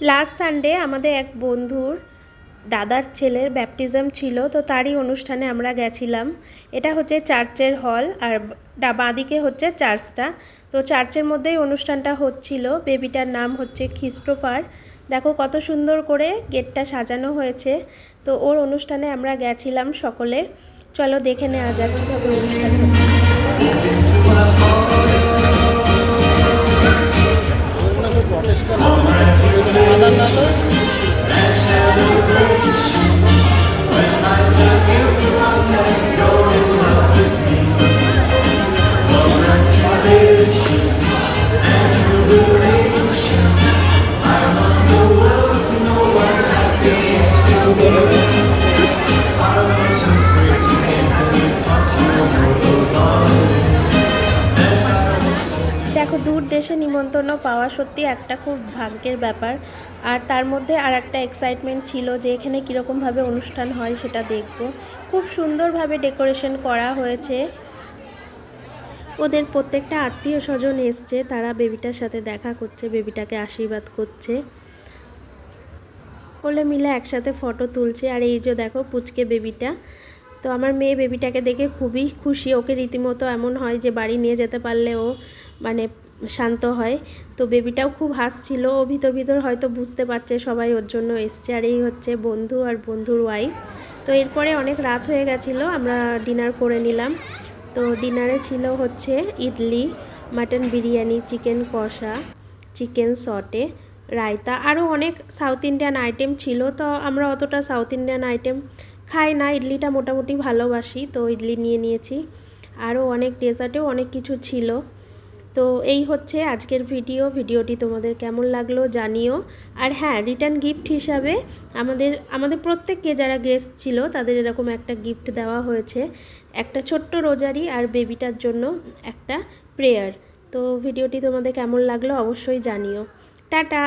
Last Sunday আমাদের এক বন্ধুর দাদার ছেলের ব্যাপটিজম ছিল, তো তারই অনুষ্ঠানে আমরা গেছিলাম। এটা হচ্ছে চার্চের হল, আর বাঁদিকে হচ্ছে চার্চটা। তো চার্চের মধ্যেই অনুষ্ঠানটা হচ্ছিল। বেবিটার নাম হচ্ছে খ্রিস্টোফার। দেখো কত সুন্দর করে গেটটা সাজানো হয়েছে। তো ওর অনুষ্ঠানে আমরা গেছিলাম সকলে। চলো দেখে নেওয়া যাক কীভাবে অনুষ্ঠান দেখো, দূর দেশে নিমন্ত্রণ পাওয়া সত্যি একটা খুব ভাগ্যের ব্যাপার। আর তার মধ্যে আর একটা এক্সাইটমেন্ট ছিল যে এখানে কীরকমভাবে অনুষ্ঠান হয় সেটা দেখব। খুব সুন্দরভাবে ডেকোরেশন করা হয়েছে। ওদের প্রত্যেকটা আত্মীয় স্বজন এসছে, তারা বেবিটার সাথে দেখা করছে, বেবিটাকে আশীর্বাদ করছে, কোলে মিলে একসাথে ফটো তুলছে। আর এই যে দেখো পুচকে বেবিটা। তো আমার মেয়ে বেবিটাকে দেখে খুবই খুশি। ওকে রীতিমতো এমন হয় যে বাড়ি নিয়ে যেতে পারলে ও মানে শান্ত হয়। তো বেবিটাও খুব হাসছিল। ও ভিতর ভিতর হয়তো বুঝতে পারছে সবাই ওর জন্য এসছে। আর এই হচ্ছে বন্ধু আর বন্ধুর ওয়াইফ। তো এরপরে অনেক রাত হয়ে গেছিলো, আমরা ডিনার করে নিলাম। তো ডিনারে ছিল হচ্ছে ইডলি, মাটন বিরিয়ানি, চিকেন কষা, চিকেন সটে, রায়তা, আরও অনেক সাউথ ইন্ডিয়ান আইটেম ছিল। তো আমরা অতটা সাউথ ইন্ডিয়ান আইটেম খাই না, ইডলিটা মোটামুটি ভালোবাসি, তো ইডলি নিয়ে নিয়েছি। আরও অনেক ডেজার্টেও অনেক কিছু ছিল। তো এই হচ্ছে আজকের ভিডিওটি তোমাদের কেমন লাগলো জানিও। আর হ্যাঁ, রিটার্ন গিফট হিসাবে আমাদের প্রত্যেককে যারা গেস্ট ছিল তাদের এরকম একটা গিফট দেওয়া হয়েছে, একটা ছোট্ট রোজারি আর বেবিটার জন্য একটা প্রেয়ার। তো ভিডিওটি তোমাদের কেমন লাগলো অবশ্যই জানিও। টাটা।